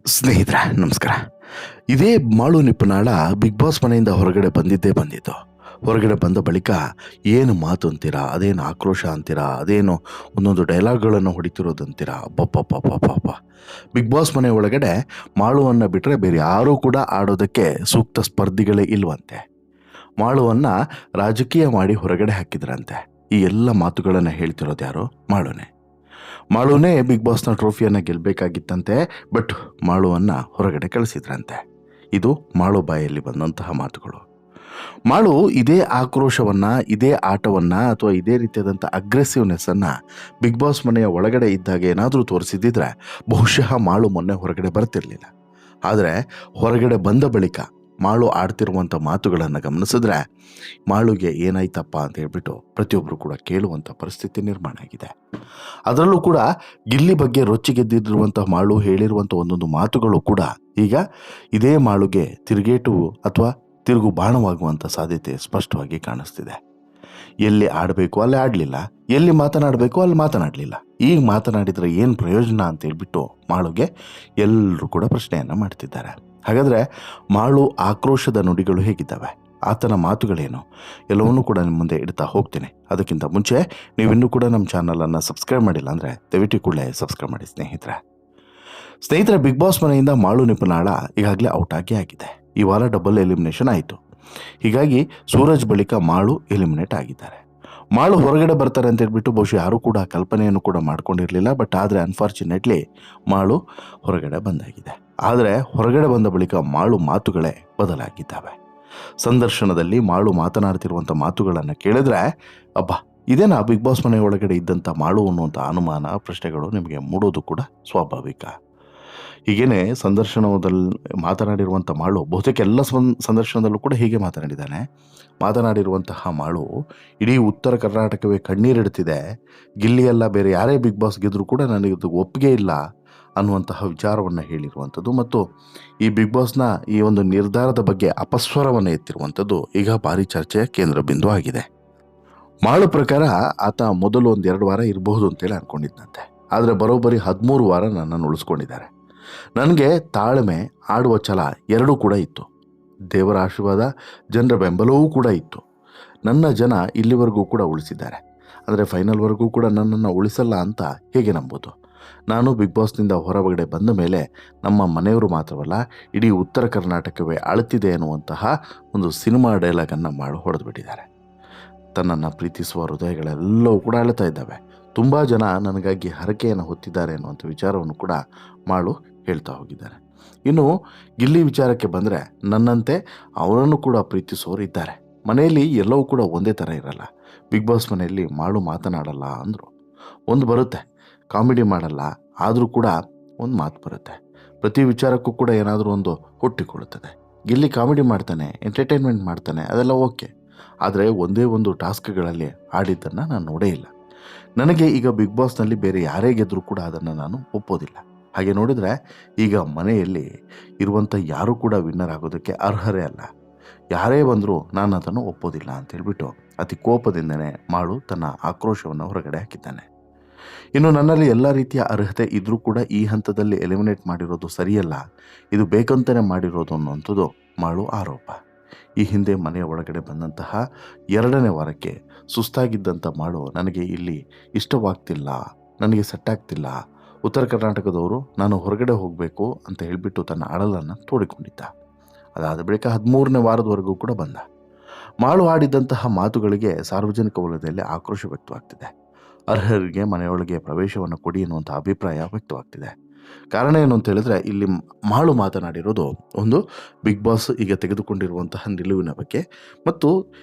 ಸ್ನೇಹಿತರೆ ನಮಸ್ಕಾರ. ಇದೇ ಮಾಳು ನಿಪ್ಪನಾಳ ಬಿಗ್ ಬಾಸ್ ಮನೆಯಿಂದ ಹೊರಗಡೆ ಬಂದಿದ್ದು. ಹೊರಗಡೆ ಬಂದ ಬಳಿಕ ಏನು ಮಾತು ಅಂತೀರಾ, ಅದೇನು ಆಕ್ರೋಶ ಅಂತೀರಾ, ಅದೇನು ಒಂದೊಂದು ಡೈಲಾಗ್ಗಳನ್ನು ಹೊಡಿತಿರೋದಂತೀರಾ, ಅಬ್ಬಬ್ಬಬ್ಬಬ್ಬಬ್ಬ! ಬಿಗ್ ಬಾಸ್ ಮನೆ ಒಳಗಡೆ ಮಾಳುವನ್ನು ಬಿಟ್ಟರೆ ಬೇರೆ ಯಾರೂ ಕೂಡ ಆಡೋದಕ್ಕೆ ಸೂಕ್ತ ಸ್ಪರ್ಧಿಗಳೇ ಇಲ್ವಂತೆ. ಮಾಳುವನ್ನು ರಾಜಕೀಯ ಮಾಡಿ ಹೊರಗಡೆ ಹಾಕಿದ್ರಂತೆ. ಈ ಎಲ್ಲ ಮಾತುಗಳನ್ನು ಹೇಳ್ತಿರೋದು ಯಾರು? ಮಾಳುನೇ ಬಿಗ್ ಬಾಸ್ನ ಟ್ರೋಫಿಯನ್ನು ಗೆಲ್ಲಬೇಕಾಗಿತ್ತಂತೆ. ಬಟ್ ಮಾಳುವನ್ನು ಹೊರಗಡೆ ಕಳಿಸಿದ್ರಂತೆ. ಇದು ಮಾಳು ಬಾಯಲ್ಲಿ ಬಂದಂತಹ ಮಾತುಗಳು. ಮಾಳು ಇದೇ ಆಕ್ರೋಶವನ್ನು, ಇದೇ ಆಟವನ್ನು ಅಥವಾ ಇದೇ ರೀತಿಯಾದಂಥ ಅಗ್ರೆಸಿವ್ನೆಸ್ಸನ್ನು ಬಿಗ್ ಬಾಸ್ ಮನೆಯ ಒಳಗಡೆ ಇದ್ದಾಗ ಏನಾದರೂ ತೋರಿಸಿದ್ದಿದ್ರೆ ಬಹುಶಃ ಮಾಳು ಮೊನ್ನೆ ಹೊರಗಡೆ ಬರ್ತಿರಲಿಲ್ಲ. ಆದರೆ ಹೊರಗಡೆ ಬಂದ ಬಳಿಕ ಮಾಳು ಆಡ್ತಿರುವಂಥ ಮಾತುಗಳನ್ನು ಗಮನಿಸಿದ್ರೆ ಮಾಳುಗೆ ಏನಾಯ್ತಪ್ಪ ಅಂತ ಹೇಳ್ಬಿಟ್ಟು ಪ್ರತಿಯೊಬ್ಬರು ಕೂಡ ಕೇಳುವಂಥ ಪರಿಸ್ಥಿತಿ ನಿರ್ಮಾಣ ಆಗಿದೆ. ಅದರಲ್ಲೂ ಕೂಡ ಗಿಲ್ಲಿ ಬಗ್ಗೆ ರೊಚ್ಚಿಗೆದ್ದಿರುವಂಥ ಮಾಳು ಹೇಳಿರುವಂಥ ಒಂದೊಂದು ಮಾತುಗಳು ಕೂಡ ಈಗ ಇದೇ ಮಾಳುಗೆ ತಿರುಗೇಟು ಅಥವಾ ತಿರುಗು ಬಾಣವಾಗುವಂಥ ಸಾಧ್ಯತೆ ಸ್ಪಷ್ಟವಾಗಿ ಕಾಣಿಸ್ತಿದೆ. ಎಲ್ಲಿ ಆಡಬೇಕು ಅಲ್ಲಿ ಆಡಲಿಲ್ಲ, ಎಲ್ಲಿ ಮಾತನಾಡಬೇಕು ಅಲ್ಲಿ ಮಾತನಾಡಲಿಲ್ಲ. ಈಗ ಮಾತನಾಡಿದರೆ ಏನು ಪ್ರಯೋಜನ ಅಂತ ಹೇಳ್ಬಿಟ್ಟು ಮಾಳುಗೆ ಎಲ್ಲರೂ ಕೂಡ ಪ್ರಶ್ನೆಯನ್ನು ಮಾಡ್ತಿದ್ದಾರೆ. ಹಾಗಾದರೆ ಮಾಳು ಆಕ್ರೋಶದ ನುಡಿಗಳು ಹೇಗಿದ್ದಾವೆ, ಆತನ ಮಾತುಗಳೇನು, ಎಲ್ಲವನ್ನೂ ಕೂಡ ನಿಮ್ಮ ಮುಂದೆ ಇಡ್ತಾ ಹೋಗ್ತೀನಿ. ಅದಕ್ಕಿಂತ ಮುಂಚೆ ನೀವಿನ್ನೂ ಕೂಡ ನಮ್ಮ ಚಾನಲನ್ನು ಸಬ್ಸ್ಕ್ರೈಬ್ ಮಾಡಿಲ್ಲ ಅಂದರೆ ದಯವಿಟ್ಟು ಕೂಡಲೇ ಸಬ್ಸ್ಕ್ರೈಬ್ ಮಾಡಿ ಸ್ನೇಹಿತರೆ. ಬಿಗ್ ಬಾಸ್ ಮನೆಯಿಂದ ಮಾಳು ನಿಪುಣಾಳ ಈಗಾಗಲೇ ಔಟ್ ಆಗಿದೆ. ಈ ವಾರ ಡಬಲ್ ಎಲಿಮಿನೇಷನ್ ಆಯಿತು. ಹೀಗಾಗಿ ಸೂರಜ್ ಬಳಿಕ ಮಾಳು ಎಲಿಮಿನೇಟ್ ಆಗಿದ್ದಾರೆ. ಮಾಳು ಹೊರಗಡೆ ಬರ್ತಾರೆ ಅಂತ ಹೇಳ್ಬಿಟ್ಟು ಬಹುಶಃ ಯಾರೂ ಕೂಡ ಕಲ್ಪನೆಯನ್ನು ಕೂಡ ಮಾಡ್ಕೊಂಡಿರಲಿಲ್ಲ. ಬಟ್ ಆದರೆ ಅನ್ಫಾರ್ಚುನೇಟ್ಲಿ ಮಾಳು ಹೊರಗಡೆ ಬಂದಾಗಿದೆ. ಆದರೆ ಹೊರಗಡೆ ಬಂದ ಬಳಿಕ ಮಾಳು ಮಾತುಗಳೇ ಬದಲಾಗಿದ್ದಾವೆ. ಸಂದರ್ಶನದಲ್ಲಿ ಮಾಳು ಮಾತನಾಡ್ತಿರುವಂಥ ಮಾತುಗಳನ್ನು ಕೇಳಿದ್ರೆ ಇದೇನಾ ಬಿಗ್ ಬಾಸ್ ಮನೆ ಒಳಗಡೆ ಇದ್ದಂಥ ಮಾಳು ಅನ್ನುವಂಥ ಅನುಮಾನ, ಪ್ರಶ್ನೆಗಳು ನಿಮಗೆ ಮೂಡೋದು ಕೂಡ ಸ್ವಾಭಾವಿಕ. ಹೀಗೇನೆ ಸಂದರ್ಶನದಲ್ಲಿ ಮಾತನಾಡಿರುವಂಥ ಮಾಳು ಬಹುತೇಕ ಎಲ್ಲ ಸಂದರ್ಶನದಲ್ಲೂ ಕೂಡ ಹೀಗೆ ಮಾತನಾಡಿರುವಂತಹ ಮಾಳು ಇಡೀ ಉತ್ತರ ಕರ್ನಾಟಕವೇ ಕಣ್ಣೀರಿಡ್ತಿದೆ, ಗಿಲ್ಲಿಯಲ್ಲ ಬೇರೆ ಯಾರೇ ಬಿಗ್ ಬಾಸ್ ಗೆದ್ದರೂ ಕೂಡ ನನಗಿದು ಒಪ್ಪಿಗೆ ಇಲ್ಲ ಅನ್ನುವಂತಹ ವಿಚಾರವನ್ನು ಹೇಳಿರುವಂಥದ್ದು ಮತ್ತು ಈ ಬಿಗ್ ಬಾಸ್ನ ಈ ಒಂದು ನಿರ್ಧಾರದ ಬಗ್ಗೆ ಅಪಸ್ವರವನ್ನು ಎತ್ತಿರುವಂಥದ್ದು ಈಗ ಭಾರಿ ಚರ್ಚೆಯ ಕೇಂದ್ರ ಬಿಂದು ಆಗಿದೆ. ಮಾಳು ಪ್ರಕಾರ ಆತ ಮೊದಲು 1-2 ವಾರ ಇರಬಹುದು ಅಂತೇಳಿ ಅಂದ್ಕೊಂಡಿದ್ದಂತೆ. ಆದರೆ ಬರೋಬ್ಬರಿ 13 ವಾರ ನನ್ನನ್ನು ಉಳಿಸ್ಕೊಂಡಿದ್ದಾರೆ. ನನಗೆ ತಾಳ್ಮೆ, ಆಡುವ ಛಲ ಎರಡೂ ಕೂಡ ಇತ್ತು. ದೇವರ ಆಶೀರ್ವಾದ, ಜನರ ಬೆಂಬಲವೂ ಕೂಡ ಇತ್ತು. ನನ್ನ ಜನ ಇಲ್ಲಿವರೆಗೂ ಕೂಡ ಉಳಿಸಿದ್ದಾರೆ. ಅಂದರೆ ಫೈನಲ್ವರೆಗೂ ಕೂಡ ನನ್ನನ್ನು ಉಳಿಸಲ್ಲ ಅಂತ ಹೇಗೆ ನಂಬೋದು? ನಾನು ಬಿಗ್ ಬಾಸ್ನಿಂದ ಹೊರಗಡೆ ಬಂದ ಮೇಲೆ ನಮ್ಮ ಮನೆಯವರು ಮಾತ್ರವಲ್ಲ, ಇಡೀ ಉತ್ತರ ಕರ್ನಾಟಕವೇ ಅಳುತ್ತಿದೆ ಅನ್ನುವಂತಹ ಒಂದು ಸಿನಿಮಾ ಡೈಲಾಗನ್ನು ಮಾಡು ಹೊಡೆದುಬಿಟ್ಟಿದ್ದಾರೆ. ತನ್ನನ್ನು ಪ್ರೀತಿಸುವ ಹೃದಯಗಳೆಲ್ಲವೂ ಕೂಡ ಅಳ್ತಾ ಇದ್ದಾವೆ. ತುಂಬ ಜನ ನನಗಾಗಿ ಹರಕೆಯನ್ನು ಹೊತ್ತಿದ್ದಾರೆ ಅನ್ನುವಂಥ ವಿಚಾರವನ್ನು ಕೂಡ ಮಾಳು ಹೇಳ್ತಾ ಹೋಗಿದ್ದಾರೆ. ಇನ್ನು ಗಿಲ್ಲಿ ವಿಚಾರಕ್ಕೆ ಬಂದರೆ ನನ್ನಂತೆ ಅವರನ್ನು ಕೂಡ ಪ್ರೀತಿಸುವವರು ಇದ್ದಾರೆ. ಮನೆಯಲ್ಲಿ ಎಲ್ಲವೂ ಕೂಡ ಒಂದೇ ಥರ ಇರಲ್ಲ. ಬಿಗ್ ಬಾಸ್ ಮನೆಯಲ್ಲಿ ಮಾಳು ಮಾತನಾಡಲ್ಲ ಅಂದರು. ಒಂದು ಬರುತ್ತೆ, ಕಾಮಿಡಿ ಮಾಡಲ್ಲ, ಆದರೂ ಕೂಡ ಒಂದು ಮಾತು ಬರುತ್ತೆ. ಪ್ರತಿ ವಿಚಾರಕ್ಕೂ ಕೂಡ ಏನಾದರೂ ಒಂದು ಹುಟ್ಟಿಕೊಳ್ಳುತ್ತದೆ. ಗಿಲ್ಲಿ ಕಾಮಿಡಿ ಮಾಡ್ತಾನೆ, ಎಂಟರ್ಟೈನ್ಮೆಂಟ್ ಮಾಡ್ತಾನೆ, ಅದೆಲ್ಲ ಓಕೆ. ಆದರೆ ಒಂದೇ ಒಂದು ಟಾಸ್ಕ್ಗಳಲ್ಲಿ ಆಡಿದ್ದನ್ನು ನಾನು ನೋಡೇ ಇಲ್ಲ. ನನಗೆ ಈಗ ಬಿಗ್ ಬಾಸ್ನಲ್ಲಿ ಬೇರೆ ಯಾರೇ ಗೆದ್ದರೂ ಕೂಡ ಅದನ್ನು ನಾನು ಒಪ್ಪೋದಿಲ್ಲ. ಹಾಗೆ ನೋಡಿದರೆ ಈಗ ಮನೆಯಲ್ಲಿ ಇರುವಂಥ ಯಾರೂ ಕೂಡ ವಿನ್ನರ್ ಆಗೋದಕ್ಕೆ ಅರ್ಹರೇ ಅಲ್ಲ. ಯಾರೇ ಬಂದರೂ ನಾನು ಅದನ್ನು ಒಪ್ಪೋದಿಲ್ಲ ಅಂತ ಹೇಳ್ಬಿಟ್ಟು ಅತಿ ಕೋಪದಿಂದನೇ ಮಾಳು ತನ್ನ ಆಕ್ರೋಶವನ್ನು ಹೊರಗಡೆ ಹಾಕಿದ್ದಾನೆ. ಇನ್ನು ನನ್ನಲ್ಲಿ ಎಲ್ಲ ರೀತಿಯ ಅರ್ಹತೆ ಇದ್ದರೂ ಕೂಡ ಈ ಹಂತದಲ್ಲಿ ಎಲಿಮಿನೇಟ್ ಮಾಡಿರೋದು ಸರಿಯಲ್ಲ, ಇದು ಬೇಕಂತಲೇ ಮಾಡಿರೋದು ಅನ್ನುವಂಥದ್ದು ಮಾಳು ಆರೋಪ. ಈ ಹಿಂದೆ ಮನೆಯ ಒಳಗಡೆ ಬಂದಂತಹ 2ನೇ ವಾರಕ್ಕೆ ಸುಸ್ತಾಗಿದ್ದಂಥ ಮಾಳು ನನಗೆ ಇಲ್ಲಿ ಇಷ್ಟವಾಗ್ತಿಲ್ಲ, ನನಗೆ ಸೆಟ್ ಆಗ್ತಿಲ್ಲ, ಉತ್ತರ ಕರ್ನಾಟಕದವರು ನಾನು ಹೊರಗಡೆ ಹೋಗಬೇಕು ಅಂತ ಹೇಳಿಬಿಟ್ಟು ತನ್ನ ಅಳಲನ್ನು ತೋಡಿಕೊಂಡಿದ್ದ. ಅದಾದ ಬಳಿಕ 13ನೇ ವಾರದವರೆಗೂ ಕೂಡ ಬಂದ. ಮಾಳು ಆಡಿದಂತಹ ಮಾತುಗಳಿಗೆ ಸಾರ್ವಜನಿಕ ವಲಯದಲ್ಲಿ ಆಕ್ರೋಶ ವ್ಯಕ್ತವಾಗ್ತಿದೆ. ಅರ್ಹರಿಗೆ ಮನೆಯೊಳಗೆ ಪ್ರವೇಶವನ್ನು ಕೊಡಿ ಎನ್ನುವಂಥ ಅಭಿಪ್ರಾಯ ವ್ಯಕ್ತವಾಗ್ತಿದೆ. ಕಾರಣ ಏನು ಅಂತ ಹೇಳಿದ್ರೆ ಇಲ್ಲಿ ಮಾಳು ಮಾತನಾಡಿರೋದು ಒಂದು ಬಿಗ್ ಬಾಸ್ ಈಗ ತೆಗೆದುಕೊಂಡಿರುವಂತಹ ನಿಲುವಿನ ಬಗ್ಗೆ ಮತ್ತು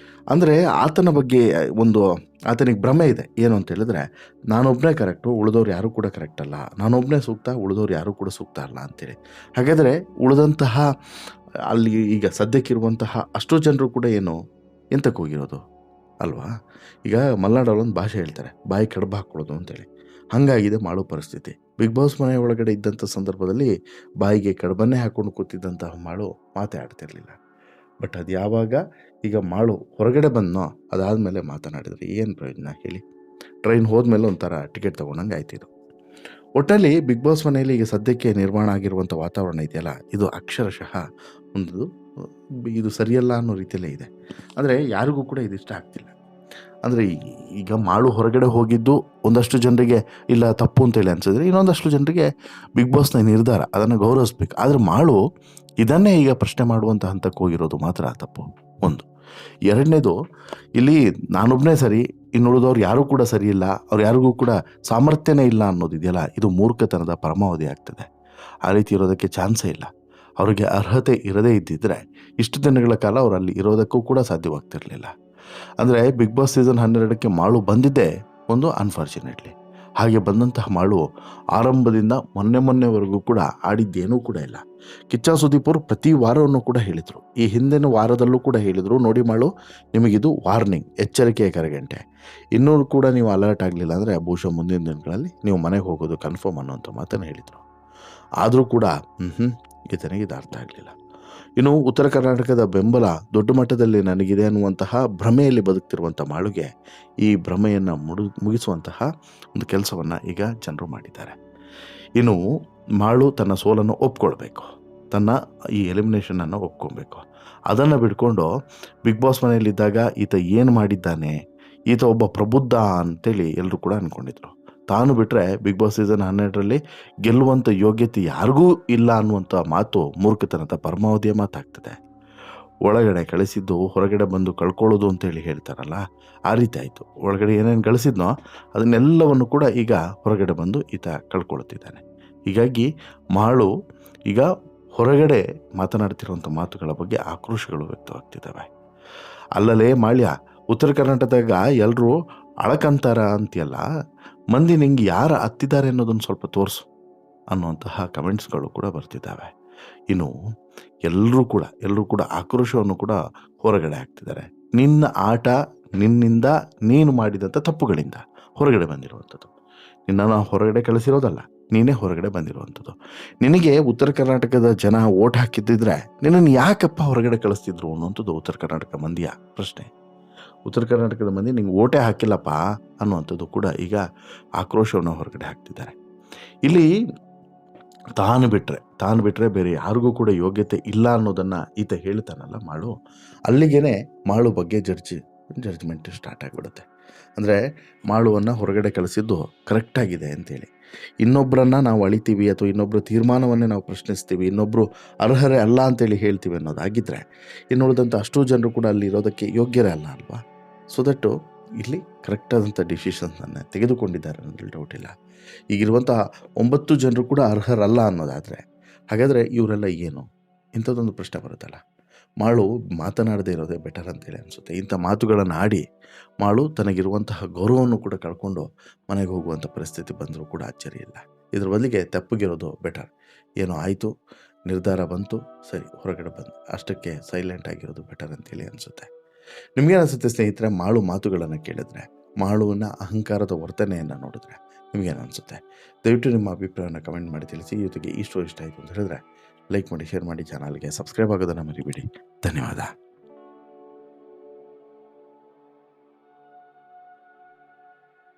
ಅಂದರೆ ಆತನ ಬಗ್ಗೆ ಒಂದು ಆತನಿಗೆ ಭ್ರಮೆ ಇದೆ. ಏನು ಅಂತ ಹೇಳಿದ್ರೆ ನಾನೊಬ್ಬನೇ ಕರೆಕ್ಟು, ಉಳಿದವ್ರು ಯಾರೂ ಕೂಡ ಕರೆಕ್ಟ್ ಅಲ್ಲ, ನಾನೊಬ್ಬನೇ ಸೂಕ್ತ, ಉಳಿದವ್ರು ಯಾರೂ ಕೂಡ ಸೂಕ್ತ ಅಲ್ಲ ಅಂತೇಳಿ. ಹಾಗಾದರೆ ಉಳಿದಂತಹ ಅಲ್ಲಿ ಈಗ ಸದ್ಯಕ್ಕಿರುವಂತಹ ಅಷ್ಟು ಜನರು ಕೂಡ ಎಂತಕ್ಕೆ ಹೋಗಿರೋದು ಅಲ್ವಾ? ಈಗ ಮಲೆನಾಡಲ್ಲೊಂದು ಭಾಷೆ ಹೇಳ್ತಾರೆ, ಬಾಯಿ ಕಡುಬು ಹಾಕ್ಕೊಳ್ಳೋದು ಅಂತೇಳಿ. ಹಾಗಾಗಿದೆ ಮಾಳು ಪರಿಸ್ಥಿತಿ. ಬಿಗ್ ಬಾಸ್ ಮನೆ ಒಳಗಡೆ ಇದ್ದಂಥ ಸಂದರ್ಭದಲ್ಲಿ ಬಾಯಿಗೆ ಕಡುಬನ್ನೇ ಹಾಕ್ಕೊಂಡು ಕೂತಿದ್ದಂತಹ ಮಾಳು ಮಾತೇ ಆಡ್ತಿರ್ಲಿಲ್ಲ. ಬಟ್ ಅದು ಯಾವಾಗ ಈಗ ಮಾಳು ಹೊರಗಡೆ ಬಂದನೋ ಅದಾದಮೇಲೆ ಮಾತನಾಡಿದರೆ ಏನು ಪ್ರಯೋಜನ ಹೇಳಿ? ಟ್ರೈನ್ ಹೋದ್ಮೇಲೆ ಒಂಥರ ಟಿಕೆಟ್ ತೊಗೊಂಡಂಗೆ ಆಯ್ತಿದ್ದು. ಒಟ್ಟಲ್ಲಿ ಬಿಗ್ ಬಾಸ್ ಮನೆಯಲ್ಲಿ ಈಗ ಸದ್ಯಕ್ಕೆ ನಿರ್ಮಾಣ ಆಗಿರುವಂಥ ವಾತಾವರಣ ಇದೆಯಲ್ಲ, ಇದು ಅಕ್ಷರಶಃ ಒಂದು ಇದು ಸರಿಯಲ್ಲ ಅನ್ನೋ ರೀತಿಯಲ್ಲೇ ಇದೆ. ಅಂದರೆ ಯಾರಿಗೂ ಕೂಡ ಇದಿಷ್ಟ ಆಗ್ತಿಲ್ಲ. ಅಂದರೆ ಈಗ ಮಾಳು ಹೊರಗಡೆ ಹೋಗಿದ್ದು ಒಂದಷ್ಟು ಜನರಿಗೆ ಇಲ್ಲ ತಪ್ಪು ಅಂತೇಳಿ ಅನ್ಸಿದ್ರೆ, ಇನ್ನೊಂದಷ್ಟು ಜನರಿಗೆ ಬಿಗ್ ಬಾಸ್ನ ನಿರ್ಧಾರ ಅದನ್ನು ಗೌರವಿಸ್ಬೇಕು. ಆದರೆ ಮಾಳು ಇದನ್ನೇ ಈಗ ಪ್ರಶ್ನೆ ಮಾಡುವಂಥ ಹಂತಕ್ಕೆ ಹೋಗಿರೋದು ಮಾತ್ರ ತಪ್ಪು. ಒಂದು. ಎರಡನೇದು, ಇಲ್ಲಿ ನಾನೊಬ್ಬನೇ ಸರಿ, ಇನ್ನುಳಿದವ್ರು ಯಾರೂ ಕೂಡ ಸರಿ ಇಲ್ಲ, ಅವ್ರು ಯಾರಿಗೂ ಕೂಡ ಸಾಮರ್ಥ್ಯನೇ ಇಲ್ಲ ಅನ್ನೋದಿದೆಯಲ್ಲ, ಇದು ಮೂರ್ಖತನದ ಪರಮಾವಧಿ ಆಗ್ತದೆ. ಆ ರೀತಿ ಇರೋದಕ್ಕೆ ಚಾನ್ಸೇ ಇಲ್ಲ. ಅವರಿಗೆ ಅರ್ಹತೆ ಇರದೇ ಇದ್ದಿದ್ದರೆ ಇಷ್ಟು ದಿನಗಳ ಕಾಲ ಅವರು ಅಲ್ಲಿ ಇರೋದಕ್ಕೂ ಕೂಡ ಸಾಧ್ಯವಾಗ್ತಿರಲಿಲ್ಲ. ಅಂದರೆ ಬಿಗ್ ಬಾಸ್ ಸೀಸನ್ 12ಕ್ಕೆ ಮಾಳು ಬಂದಿದ್ದೇ ಒಂದು ಅನ್ಫಾರ್ಚುನೇಟ್ಲಿ. ಹಾಗೆ ಬಂದಂತಹ ಮಾಳು ಆರಂಭದಿಂದ ಮೊನ್ನೆವರೆಗೂ ಕೂಡ ಆಡಿದ್ದೇನೂ ಕೂಡ ಇಲ್ಲ. ಕಿಚ್ಚ ಸುದೀಪ್ ಅವರು ಪ್ರತಿ ವಾರವನ್ನು ಕೂಡ ಹೇಳಿದರು, ಈ ಹಿಂದಿನ ವಾರದಲ್ಲೂ ಕೂಡ ಹೇಳಿದರು, ನೋಡಿ ಮಾಳು, ನಿಮಗಿದು ವಾರ್ನಿಂಗ್, ಎಚ್ಚರಿಕೆಯ ಕರೆಗಂಟೆ. ಇನ್ನೂ ಕೂಡ ನೀವು ಅಲರ್ಟ್ ಆಗಲಿಲ್ಲ ಅಂದರೆ ಬಹುಶಃ ಮುಂದಿನ ದಿನಗಳಲ್ಲಿ ನೀವು ಮನೆಗೆ ಹೋಗೋದು ಕನ್ಫರ್ಮ್ ಅನ್ನೋಂಥ ಮಾತನ್ನು ಹೇಳಿದರು. ಆದರೂ ಕೂಡ ಈತನಿಗೆ ಇದು ಅರ್ಥ ಆಗಲಿಲ್ಲ. ಇನ್ನು ಉತ್ತರ ಕರ್ನಾಟಕದ ಬೆಂಬಲ ದೊಡ್ಡ ಮಟ್ಟದಲ್ಲಿ ನನಗಿದೆ ಅನ್ನುವಂತಹ ಭ್ರಮೆಯಲ್ಲಿ ಬದುಕ್ತಿರುವಂಥ ಮಾಳುಗೆ ಈ ಭ್ರಮೆಯನ್ನು ಮುಗಿಸುವಂತಹ ಒಂದು ಕೆಲಸವನ್ನು ಈಗ ಜನರು ಮಾಡಿದ್ದಾರೆ. ಇನ್ನು ಮಾಳು ತನ್ನ ಸೋಲನ್ನು ಒಪ್ಕೊಳ್ಬೇಕು, ತನ್ನ ಈ ಎಲಿಮಿನೇಷನನ್ನು ಒಪ್ಕೊಬೇಕು. ಅದನ್ನು ಬಿಟ್ಕೊಂಡು ಬಿಗ್ ಬಾಸ್ ಮನೆಯಲ್ಲಿದ್ದಾಗ ಈತ ಏನು ಮಾಡಿದ್ದಾನೆ, ಈತ ಒಬ್ಬ ಪ್ರಬುದ್ಧ ಅಂತೇಳಿ ಎಲ್ಲರೂ ಕೂಡ ಅಂದ್ಕೊಂಡಿದ್ರು. ತಾನು ಬಿಟ್ಟರೆ ಬಿಗ್ ಬಾಸ್ ಸೀಸನ್ 12ರಲ್ಲಿ ಗೆಲ್ಲುವಂಥ ಯೋಗ್ಯತೆ ಯಾರಿಗೂ ಇಲ್ಲ ಅನ್ನುವಂಥ ಮಾತು ಮೂರ್ಖತನದ ಪರಮಾವಧಿಯ ಮಾತಾಗ್ತದೆ. ಒಳಗಡೆ ಕಳಿಸಿದ್ದು ಹೊರಗಡೆ ಬಂದು ಕಳ್ಕೊಳ್ಳೋದು ಅಂತೇಳಿ ಹೇಳ್ತಾರಲ್ಲ, ಆ ರೀತಿ ಆಯಿತು. ಒಳಗಡೆ ಏನೇನು ಗಳಿಸಿದ್ನೋ ಅದನ್ನೆಲ್ಲವನ್ನು ಕೂಡ ಈಗ ಹೊರಗಡೆ ಬಂದು ಈತ ಕಳ್ಕೊಳ್ತಿದ್ದಾನೆ. ಹೀಗಾಗಿ ಮಾಳು ಈಗ ಹೊರಗಡೆ ಮಾತನಾಡ್ತಿರುವಂಥ ಮಾತುಗಳ ಬಗ್ಗೆ ಆಕ್ರೋಶಗಳು ವ್ಯಕ್ತವಾಗ್ತಿದ್ದಾವೆ. ಅಲ್ಲಲೇ ಮಾಳ್ಯ, ಉತ್ತರ ಕರ್ನಾಟಕದಾಗ ಎಲ್ಲರೂ ಅಳಕಂತಾರ ಅಂತೀಯಲ್ಲ, ಮಂದಿ ನಿಂಗೆ ಯಾರು ಹತ್ತಿದ್ದಾರೆ ಅನ್ನೋದನ್ನು ಸ್ವಲ್ಪ ತೋರಿಸು ಅನ್ನುವಂತಹ ಕಮೆಂಟ್ಸ್ಗಳು ಕೂಡ ಬರ್ತಿದ್ದಾವೆ. ಇನ್ನು ಎಲ್ಲರೂ ಕೂಡ ಆಕ್ರೋಶವನ್ನು ಕೂಡ ಹೊರಗಡೆ ಹಾಕ್ತಿದ್ದಾರೆ. ನಿನ್ನ ಆಟ ನಿನ್ನಿಂದ ನೀನು ಮಾಡಿದಂಥ ತಪ್ಪುಗಳಿಂದ ಹೊರಗಡೆ ಬಂದಿರುವಂಥದ್ದು. ನಿನ್ನನ್ನು ಹೊರಗಡೆ ಕಳಿಸಿರೋದಲ್ಲ, ನೀನೇ ಹೊರಗಡೆ ಬಂದಿರುವಂಥದ್ದು. ನಿನಗೆ ಉತ್ತರ ಕರ್ನಾಟಕದ ಜನ ಓಟ್ ಹಾಕಿದ್ದಿದ್ರೆ ನಿನ್ನನ್ನು ಯಾಕಪ್ಪ ಹೊರಗಡೆ ಕಳಿಸ್ತಿದ್ರು ಅನ್ನುವಂಥದ್ದು ಉತ್ತರ ಕರ್ನಾಟಕ ಮಂದಿಯ ಪ್ರಶ್ನೆ. ಉತ್ತರ ಕರ್ನಾಟಕದ ಮಂದಿ ನಿಂಗೆ ಓಟೇ ಹಾಕಿಲ್ಲಪ್ಪ ಅನ್ನುವಂಥದ್ದು ಕೂಡ ಈಗ ಆಕ್ರೋಶವನ್ನು ಹೊರಗಡೆ ಹಾಕ್ತಿದ್ದಾರೆ. ಇಲ್ಲಿ ತಾನು ಬಿಟ್ಟರೆ ಬೇರೆ ಯಾರಿಗೂ ಕೂಡ ಯೋಗ್ಯತೆ ಇಲ್ಲ ಅನ್ನೋದನ್ನು ಈತ ಹೇಳ್ತಾನಲ್ಲ ಮಾಳು, ಅಲ್ಲಿಗೇ ಮಾಳು ಬಗ್ಗೆ ಜಡ್ಜ್ಮೆಂಟ್ ಸ್ಟಾರ್ಟ್ ಆಗಿಬಿಡುತ್ತೆ. ಅಂದರೆ ಮಾಳುವನ್ನು ಹೊರಗಡೆ ಕಳಿಸಿದ್ದು ಕರೆಕ್ಟಾಗಿದೆ ಅಂತೇಳಿ. ಇನ್ನೊಬ್ಬರನ್ನು ನಾವು ಅಳಿತೀವಿ ಅಥವಾ ಇನ್ನೊಬ್ಬರ ತೀರ್ಮಾನವನ್ನೇ ನಾವು ಪ್ರಶ್ನಿಸ್ತೀವಿ, ಇನ್ನೊಬ್ಬರು ಅರ್ಹರೇ ಅಲ್ಲ ಅಂತೇಳಿ ಹೇಳ್ತೀವಿ ಅನ್ನೋದಾಗಿದ್ದರೆ ಇನ್ನುಳಿದಂಥ ಅಷ್ಟೂ ಜನರು ಕೂಡ ಅಲ್ಲಿ ಇರೋದಕ್ಕೆ ಯೋಗ್ಯರೇ ಅಲ್ಲ ಅಲ್ವಾ? ಸೊ ದಟ್ಟು ಇಲ್ಲಿ ಕರೆಕ್ಟಾದಂಥ ಡಿಸಿಷನ್ಸನ್ನು ತೆಗೆದುಕೊಂಡಿದ್ದಾರೆ ಅನ್ನೋದ್ರಲ್ಲಿ ಡೌಟ್ ಇಲ್ಲ. ಈಗಿರುವಂಥ 9 ಜನರು ಕೂಡ ಅರ್ಹರಲ್ಲ ಅನ್ನೋದಾದರೆ ಹಾಗಾದರೆ ಇವರೆಲ್ಲ ಏನು? ಇಂಥದ್ದೊಂದು ಪ್ರಶ್ನೆ ಬರುತ್ತಲ್ಲ. ಮಾಳು ಮಾತನಾಡದೇ ಇರೋದೇ ಬೆಟರ್ ಅಂತೇಳಿ ಅನಿಸುತ್ತೆ. ಇಂಥ ಮಾತುಗಳನ್ನು ಆಡಿ ಮಾಳು ತನಗಿರುವಂತಹ ಗೌರವವನ್ನು ಕೂಡ ಕಳ್ಕೊಂಡು ಮನೆಗೆ ಹೋಗುವಂಥ ಪರಿಸ್ಥಿತಿ ಬಂದರೂ ಕೂಡ ಅಚ್ಚರಿ ಇಲ್ಲ. ಇದ್ರ ಬದಲಿಗೆ ತಪ್ಪಗಿರೋದು ಬೆಟರ್. ಏನೋ ಆಯಿತು, ನಿರ್ಧಾರ ಬಂತು, ಸರಿ ಹೊರಗಡೆ ಬಂದು ಅಷ್ಟಕ್ಕೆ ಸೈಲೆಂಟ್ ಆಗಿರೋದು ಬೆಟರ್ ಅಂತೇಳಿ ಅನಿಸುತ್ತೆ. ನಿಮಗೇನು ಅನಿಸುತ್ತೆ ಸ್ನೇಹಿತರೆ? ಮಾಳು ಮಾತುಗಳನ್ನು ಕೇಳಿದ್ರೆ, ಮಾಳುವಿನ ಅಹಂಕಾರದ ವರ್ತನೆಯನ್ನು ನೋಡಿದ್ರೆ ನಿಮಗೇನು ಅನಿಸುತ್ತೆ? ದಯವಿಟ್ಟು ನಿಮ್ಮ ಅಭಿಪ್ರಾಯವನ್ನು ಕಮೆಂಟ್ ಮಾಡಿ ತಿಳಿಸಿ. ಜೊತೆಗೆ ಇಷ್ಟ ಆಯಿತು ಅಂತ ಹೇಳಿದ್ರೆ ಲೈಕ್ ಮಾಡಿ, ಶೇರ್ ಮಾಡಿ, ಚಾನಲ್ಗೆ ಸಬ್ಸ್ಕ್ರೈಬ್ ಆಗೋದನ್ನು ಮರಿಬೇಡಿ. ಧನ್ಯವಾದ.